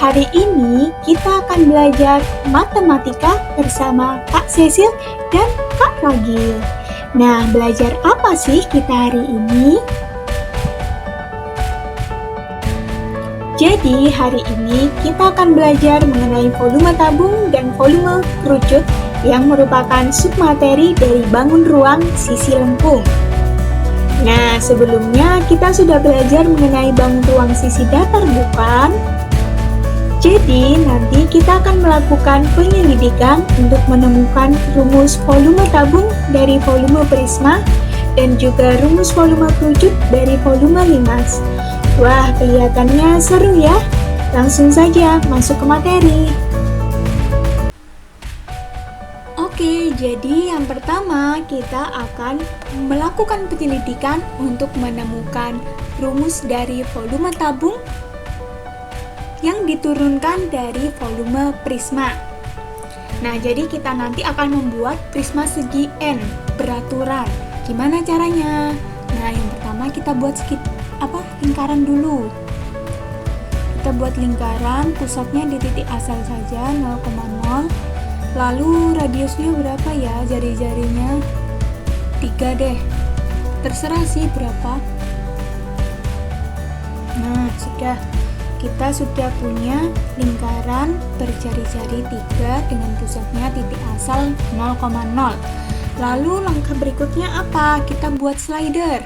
Hari ini kita akan belajar matematika bersama Kak Cecil dan Kak Ragil. Nah, belajar apa sih kita hari ini? Jadi, hari ini kita akan belajar mengenai volume tabung dan volume kerucut yang merupakan submateri dari bangun ruang sisi lengkung. Nah, sebelumnya kita sudah belajar mengenai bangun ruang sisi datar, bukan? Jadi, nanti kita akan melakukan penyelidikan untuk menemukan rumus volume tabung dari volume prisma dan juga rumus volume kerucut dari volume limas. Wah, kelihatannya seru ya. Langsung saja masuk ke materi. Oke, jadi yang pertama kita akan melakukan penyelidikan untuk menemukan rumus dari volume tabung yang diturunkan dari volume prisma. Nah, jadi kita nanti akan membuat prisma segi N beraturan. Gimana caranya? Nah, yang pertama kita buat lingkaran dulu. Kita buat lingkaran, pusatnya di titik asal saja 0,0. Lalu radiusnya berapa ya? Jari-jarinya 3 deh. Terserah sih berapa. Nah, kita sudah punya lingkaran berjari-jari 3 dengan pusatnya titik asal 0,0. Lalu langkah berikutnya apa? Kita buat slider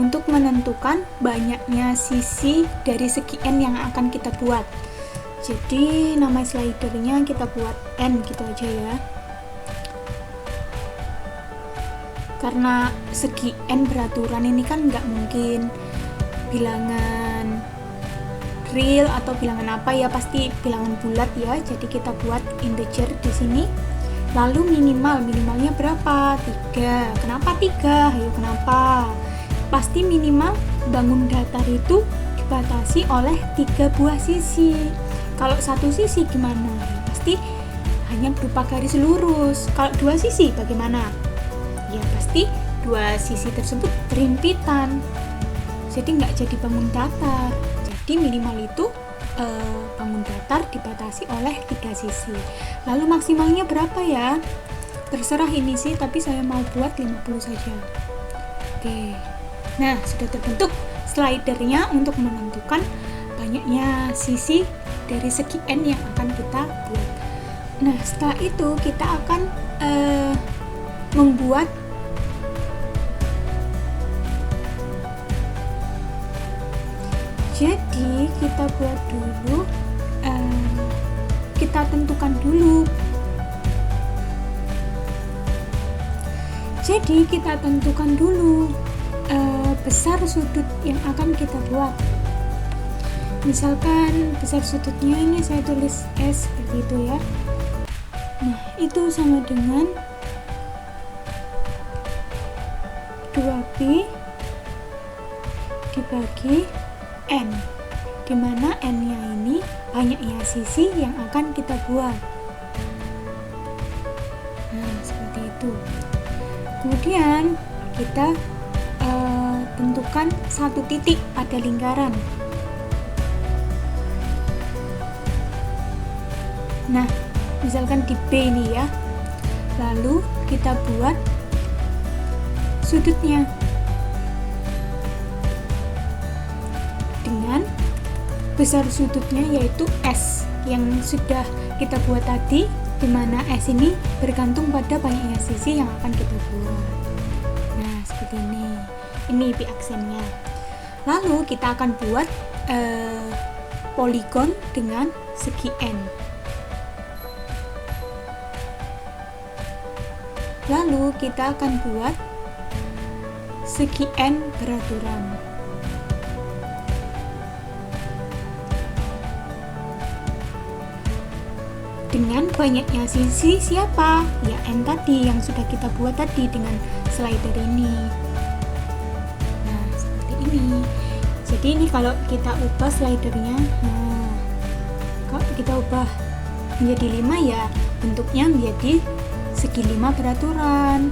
untuk menentukan banyaknya sisi dari segi N yang akan kita buat. Jadi nama slidernya kita buat N gitu aja ya. Karena segi N beraturan ini kan nggak mungkin bilangan real atau bilangan apa ya, pasti bilangan bulat ya. Jadi kita buat integer di sini. Lalu minimalnya berapa? 3. Kenapa 3? Ayo kenapa? Pasti minimal bangun datar itu dibatasi oleh 3 buah sisi. Kalau satu sisi gimana? Ya, pasti hanya berupa garis lurus. Kalau 2 sisi bagaimana? Ya pasti 2 sisi tersebut berhimpitan. Jadi nggak jadi bangun datar. Jadi minimal itu bangun datar dibatasi oleh 3 sisi. Lalu maksimalnya berapa ya? Terserah ini sih, tapi saya mau buat 50 saja. Oke. Nah, sudah terbentuk slidernya untuk menentukan banyaknya sisi dari segi N yang akan kita buat. Nah, setelah itu kita akan membuat jadi kita buat dulu, kita tentukan dulu. Jadi kita tentukan dulu besar sudut yang akan kita buat. Misalkan besar sudutnya ini saya tulis S seperti itu ya. Nah, itu sama dengan 2pi dibagi N, dimana N-nya ini banyaknya sisi yang akan kita buat. Nah, seperti itu. Kemudian kita tentukan satu titik pada lingkaran. Nah, misalkan di B ini ya. Lalu kita buat sudutnya dengan besar sudutnya yaitu S yang sudah kita buat tadi, di mana S ini bergantung pada banyaknya sisi yang akan kita buat. Nah, seperti ini. Ini pi aksennya. Lalu kita akan buat poligon dengan segi N. Lalu kita akan buat segi N beraturan. Dengan banyaknya sisi siapa? Ya N tadi yang sudah kita buat tadi dengan slider ini. Nah, seperti ini. Jadi ini kalau kita ubah slidernya, nah, kalau kita ubah menjadi 5 ya bentuknya menjadi segi 5 beraturan.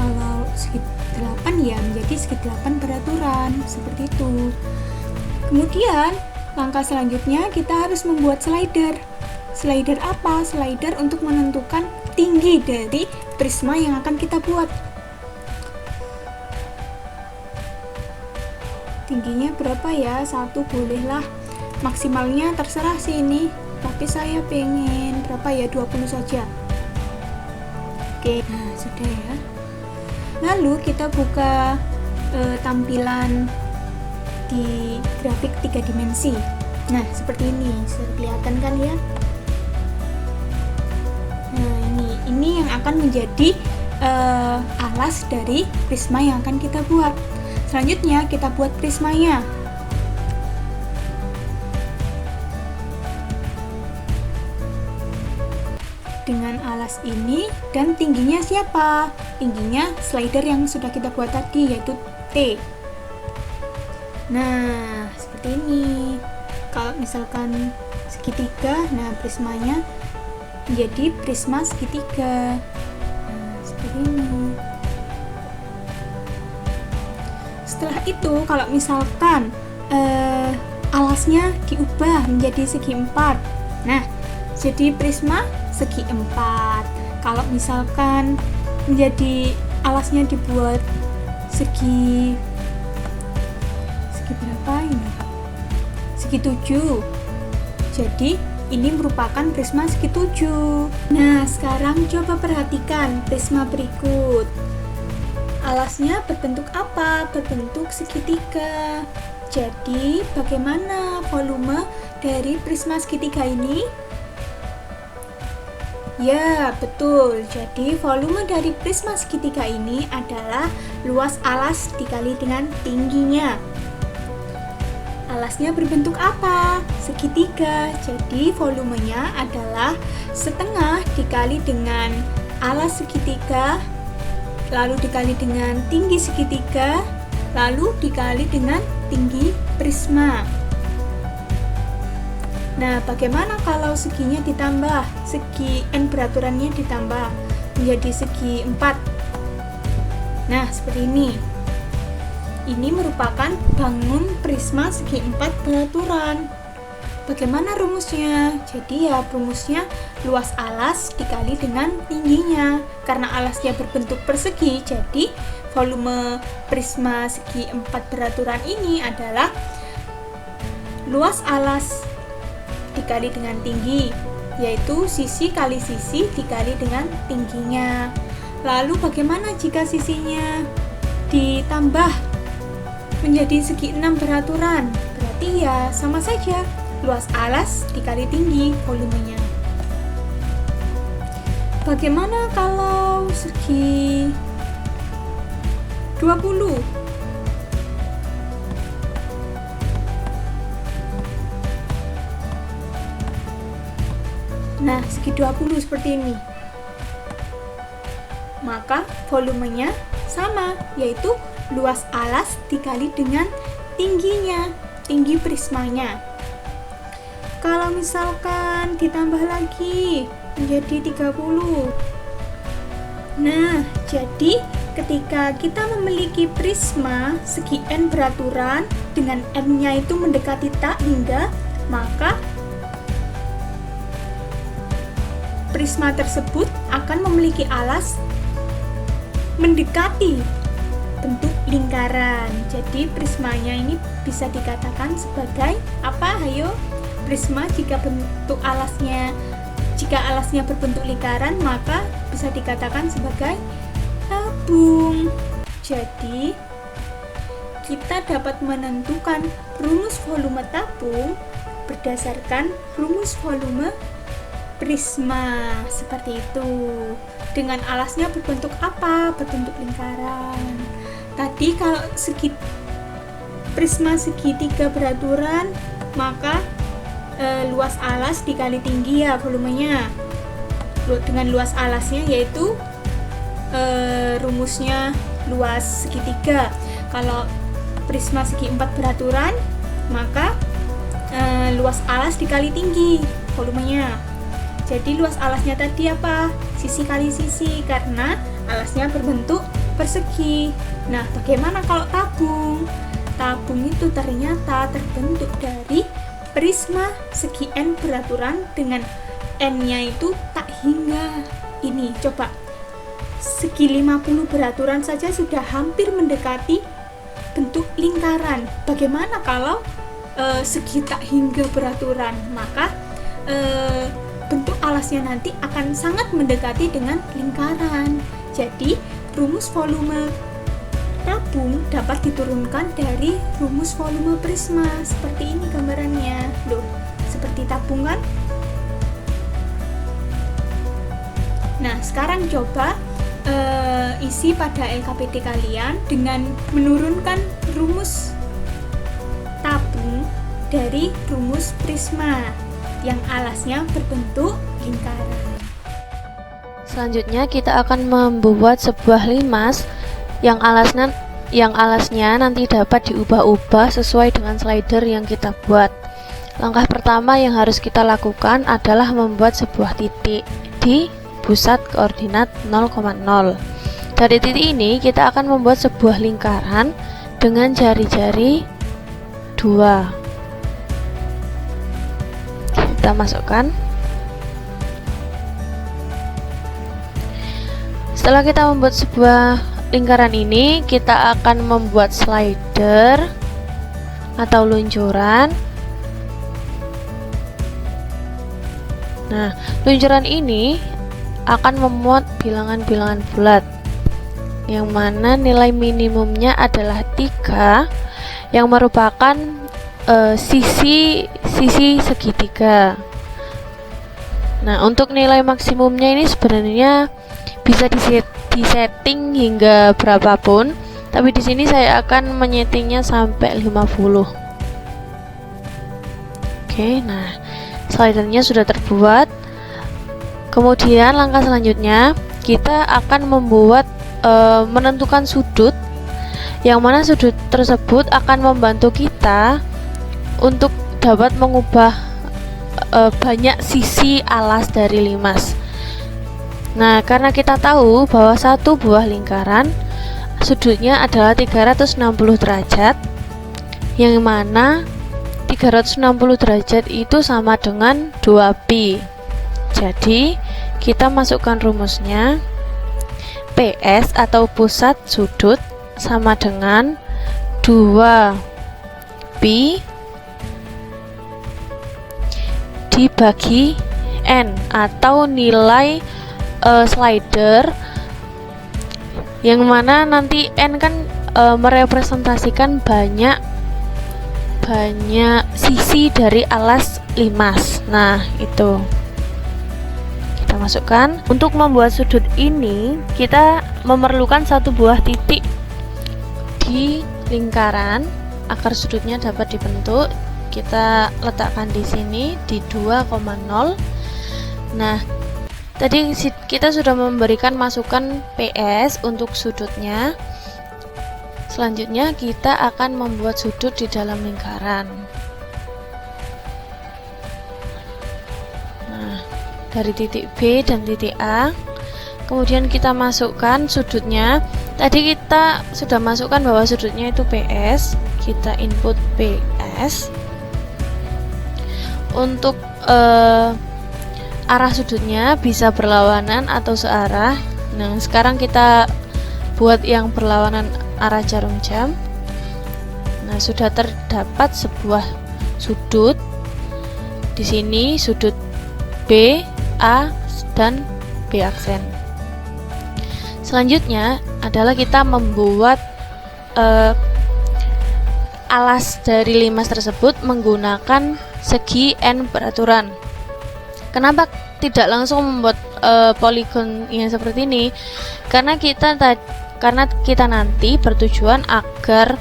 Kalau segi 8 ya menjadi segi 8 beraturan, seperti itu. Kemudian Langkah selanjutnya kita harus membuat slider. Slider apa? Slider untuk menentukan tinggi dari prisma yang akan kita buat. Tingginya berapa ya? 1 bolehlah. Maksimalnya terserah sih ini. Tapi saya pengen berapa ya? 20 saja. Oke, nah sudah ya. Lalu kita buka tampilan di grafik 3 dimensi. Nah, seperti ini. Sudah kelihatan kan ya? Nah, ini yang akan menjadi alas dari prisma yang akan kita buat. Selanjutnya kita buat prismanya. Dengan alas ini dan tingginya siapa? Tingginya slider yang sudah kita buat tadi, yaitu T. Nah, seperti ini. Kalau misalkan segitiga, nah prismanya menjadi prisma segitiga. Nah, seperti ini. Setelah itu, kalau misalkan alasnya diubah menjadi segi 4, nah jadi prisma segi 4. Kalau misalkan menjadi alasnya dibuat segi berapa ini? Segi 7. Jadi ini merupakan prisma segi 7. Nah, sekarang coba perhatikan prisma berikut. Alasnya berbentuk apa? Berbentuk segitiga. Jadi, bagaimana volume dari prisma segitiga ini? Ya, betul. Jadi, volume dari prisma segitiga ini adalah luas alas dikali dengan tingginya. Alasnya berbentuk apa? Segitiga. Jadi, volumenya adalah setengah dikali dengan alas segitiga, lalu dikali dengan tinggi segitiga, lalu dikali dengan tinggi prisma. Nah, bagaimana kalau seginya ditambah? Segi N beraturannya ditambah menjadi segi 4. Nah, seperti ini. Ini merupakan bangun prisma segi 4 beraturan. Bagaimana rumusnya? Jadi ya rumusnya luas alas dikali dengan tingginya. Karena alasnya berbentuk persegi, jadi volume prisma segi 4 beraturan ini adalah luas alas dikali dengan tinggi, yaitu sisi kali sisi dikali dengan tingginya. Lalu bagaimana jika sisinya ditambah menjadi segi 6 beraturan? Berarti ya sama saja, luas alas dikali tinggi volumenya. Bagaimana kalau segi 20? Nah, segi 20 seperti ini. Maka volumenya sama, yaitu luas alas dikali dengan tingginya, tinggi prismanya. Kalau misalkan ditambah lagi menjadi 30. Nah, jadi ketika kita memiliki prisma segi N beraturan dengan N-nya itu mendekati tak hingga, maka prisma tersebut akan memiliki alas mendekati bentuk lingkaran. Jadi prismanya ini bisa dikatakan sebagai apa? Ayo, prisma jika alasnya berbentuk lingkaran, maka bisa dikatakan sebagai tabung. Jadi kita dapat menentukan rumus volume tabung berdasarkan rumus volume prisma, seperti itu. Dengan alasnya berbentuk apa? Berbentuk lingkaran. Tadi kalau prisma segitiga beraturan, maka luas alas dikali tinggi ya volumenya. Dengan luas alasnya yaitu rumusnya luas segitiga. Kalau prisma segi 4 beraturan, maka luas alas dikali tinggi volumenya. Jadi luas alasnya tadi apa? Sisi kali sisi, karena alasnya berbentuk persegi. Nah, bagaimana kalau tabung? Tabung itu ternyata terbentuk dari prisma segi n beraturan dengan n-nya itu tak hingga. Ini coba segi 50 beraturan saja sudah hampir mendekati bentuk lingkaran. Bagaimana kalau segi tak hingga beraturan? Maka bentuk alasnya nanti akan sangat mendekati dengan lingkaran. Jadi rumus volume tabung dapat diturunkan dari rumus volume prisma. Seperti ini gambarannya. Loh, seperti tabung kan? Nah, sekarang coba isi pada LKPD kalian dengan menurunkan rumus tabung dari rumus prisma yang alasnya berbentuk lingkaran. Selanjutnya kita akan membuat sebuah limas yang alasnya nanti dapat diubah-ubah sesuai dengan slider yang kita buat. Langkah pertama yang harus kita lakukan adalah membuat sebuah titik di pusat koordinat 0,0. Dari titik ini kita akan membuat sebuah lingkaran dengan jari-jari 2. Kita masukkan. Setelah kita membuat sebuah lingkaran ini, kita akan membuat slider atau luncuran. Nah, luncuran ini akan memuat bilangan-bilangan bulat yang mana nilai minimumnya adalah 3 yang merupakan sisi segitiga. Nah, untuk nilai maksimumnya ini sebenarnya bisa disetting hingga berapapun, tapi di sini saya akan menyetingnya sampai 50. Oke, nah slidernya sudah terbuat. Kemudian langkah selanjutnya kita akan membuat menentukan sudut, yang mana sudut tersebut akan membantu kita untuk dapat mengubah banyak sisi alas dari limas. Nah, karena kita tahu bahwa satu buah lingkaran sudutnya adalah 360 derajat, yang mana 360 derajat itu sama dengan 2pi. Jadi kita masukkan rumusnya. PS atau pusat sudut sama dengan 2pi dibagi n, atau nilai slider, yang mana nanti n kan merepresentasikan banyak sisi dari alas limas. Nah, itu kita masukkan. Untuk membuat sudut ini kita memerlukan satu buah titik di lingkaran agar sudutnya dapat dibentuk. Kita letakkan di sini di 2,0. Nah, tadi kita sudah memberikan masukan PS untuk sudutnya. Selanjutnya kita akan membuat sudut di dalam lingkaran. Nah, dari titik B dan titik A, kemudian kita masukkan sudutnya. Tadi kita sudah masukkan bahwa sudutnya itu PS. Kita input PS. Untuk arah sudutnya bisa berlawanan atau searah. Nah, sekarang kita buat yang berlawanan arah jarum jam. Nah, sudah terdapat sebuah sudut. Di sini sudut B, A, dan B aksen. Selanjutnya adalah kita membuat alas dari limas tersebut menggunakan segi n beraturan. Kenapa tidak langsung membuat poligon yang seperti ini? Karena kita nanti bertujuan agar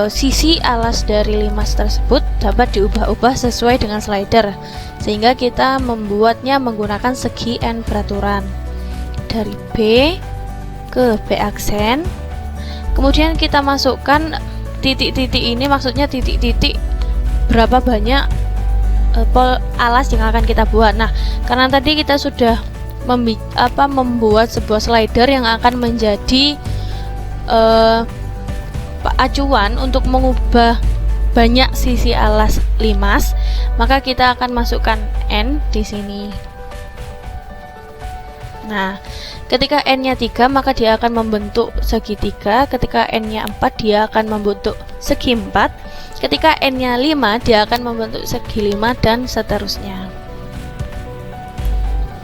sisi alas dari limas tersebut dapat diubah-ubah sesuai dengan slider, sehingga kita membuatnya menggunakan segi n beraturan dari B ke B aksen. Kemudian kita masukkan titik-titik ini, maksudnya titik-titik berapa banyak alas yang akan kita buat. Nah, karena tadi kita sudah membuat sebuah slider yang akan menjadi acuan untuk mengubah banyak sisi alas limas, maka kita akan masukkan N di sini. Nah, ketika N-nya 3, maka dia akan membentuk segitiga. Ketika N-nya 4, dia akan membentuk segi 4. Ketika N-nya 5, dia akan membentuk segi 5, dan seterusnya.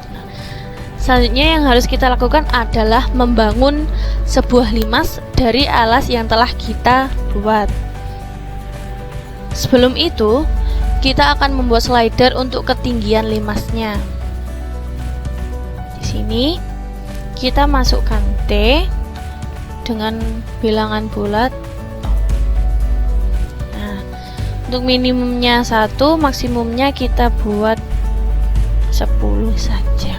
Nah, selanjutnya yang harus kita lakukan adalah membangun sebuah limas dari alas yang telah kita buat. Sebelum itu, kita akan membuat slider untuk ketinggian limasnya. Sini kita masukkan T dengan bilangan bulat. Nah, untuk minimumnya 1, maksimumnya kita buat 10 saja.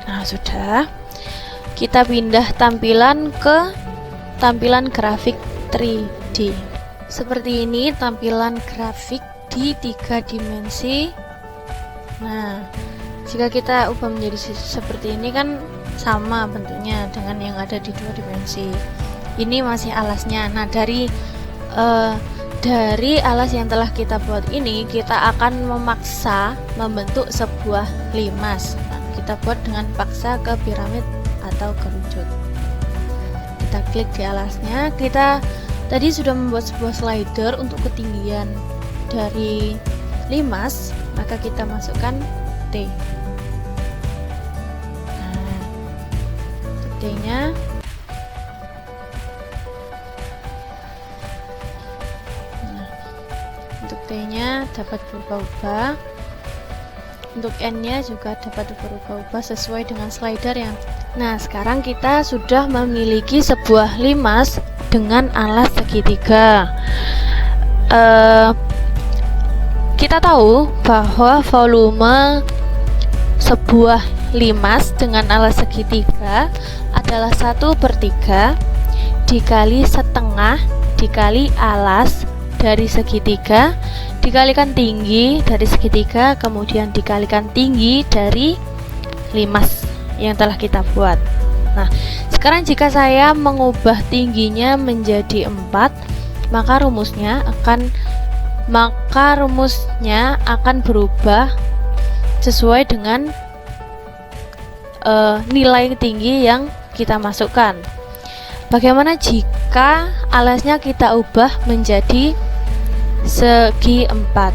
Nah, sudah. Kita pindah tampilan ke tampilan grafik 3D. Seperti ini tampilan grafik di 3 dimensi. Nah, jika kita ubah menjadi seperti ini kan sama bentuknya dengan yang ada di 2 dimensi. Ini masih alasnya. Nah, dari alas yang telah kita buat ini, kita akan memaksa membentuk sebuah limas. Nah, kita buat dengan paksa ke piramid atau kerucut. Kita klik di alasnya. Kita tadi sudah membuat sebuah slider untuk ketinggian dari limas, maka kita masukkan T. Nah, T-nya untuk T-nya dapat berubah-ubah. Untuk N-nya juga dapat berubah-ubah sesuai dengan slider yang. Nah, sekarang kita sudah memiliki sebuah limas dengan alas segitiga. Kita tahu bahwa volume sebuah limas dengan alas segitiga adalah 1/3 dikali setengah dikali alas dari segitiga dikalikan tinggi dari segitiga, kemudian dikalikan tinggi dari limas yang telah kita buat. Nah, sekarang jika saya mengubah tingginya menjadi 4, maka rumusnya akan berubah sesuai dengan nilai tinggi yang kita masukkan. Bagaimana jika alasnya kita ubah menjadi segi 4?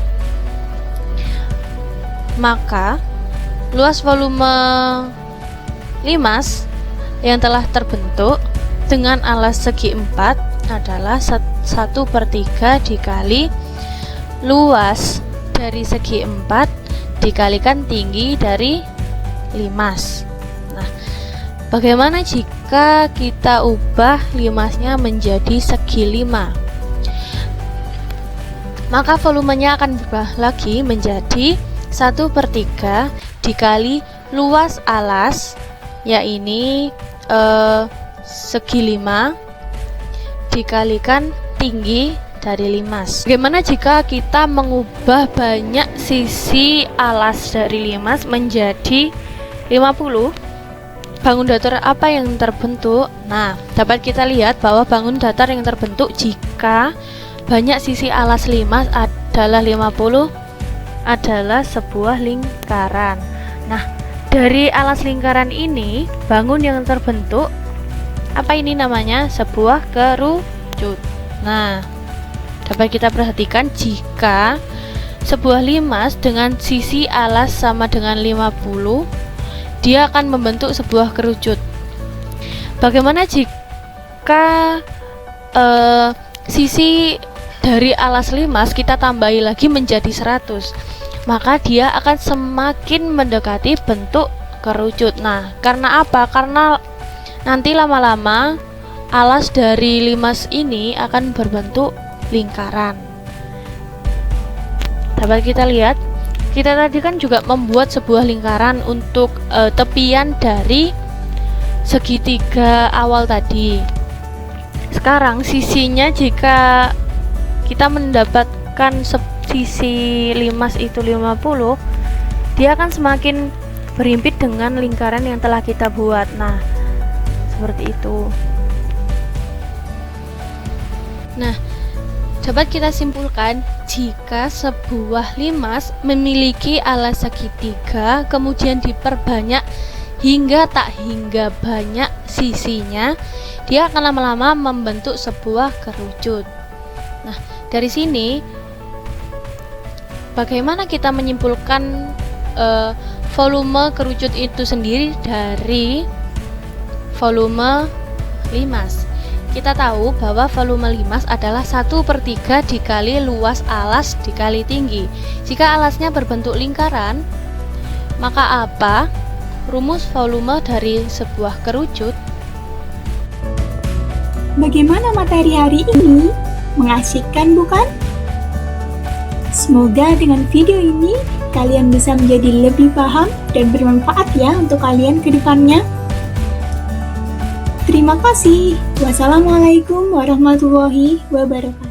Maka luas volume limas yang telah terbentuk dengan alas segi 4 adalah 1/3 dikali luas dari segi 4 dikalikan tinggi dari limas. Nah, bagaimana jika kita ubah limasnya menjadi segi 5? Maka volumenya akan berubah lagi menjadi 1/3 dikali luas alas, yaitu segi 5 dikalikan tinggi dari limas. Bagaimana jika kita mengubah banyak sisi alas dari limas menjadi 50? Bangun datar apa yang terbentuk? Nah, dapat kita lihat bahwa bangun datar yang terbentuk jika banyak sisi alas limas adalah 50 adalah sebuah lingkaran. Nah, dari alas lingkaran ini, bangun yang terbentuk apa ini namanya? Sebuah kerucut. Nah, dapat kita perhatikan jika sebuah limas dengan sisi alas sama dengan 50, dia akan membentuk sebuah kerucut. Bagaimana jika sisi dari alas limas kita tambahi lagi menjadi 100? Maka dia akan semakin mendekati bentuk kerucut. Nah, karena apa? Karena nanti lama-lama alas dari limas ini akan berbentuk lingkaran. Dapat kita lihat, kita tadi kan juga membuat sebuah lingkaran untuk tepian dari segitiga awal tadi. Sekarang sisinya, jika kita mendapatkan sisi limas itu 50, dia akan semakin berhimpit dengan lingkaran yang telah kita buat. Nah, seperti itu. Nah, Dapat kita simpulkan jika sebuah limas memiliki alas segitiga kemudian diperbanyak hingga tak hingga banyak sisinya, dia akan lama-lama membentuk sebuah kerucut. Nah, dari sini bagaimana kita menyimpulkan volume kerucut itu sendiri dari volume limas? Kita tahu bahwa volume limas adalah 1/3 dikali luas alas dikali tinggi. Jika alasnya berbentuk lingkaran, maka apa rumus volume dari sebuah kerucut? Bagaimana materi hari ini? Mengasihkan bukan? Semoga dengan video ini kalian bisa menjadi lebih paham dan bermanfaat ya untuk kalian ke depannya. Terima kasih. Wassalamualaikum warahmatullahi wabarakatuh.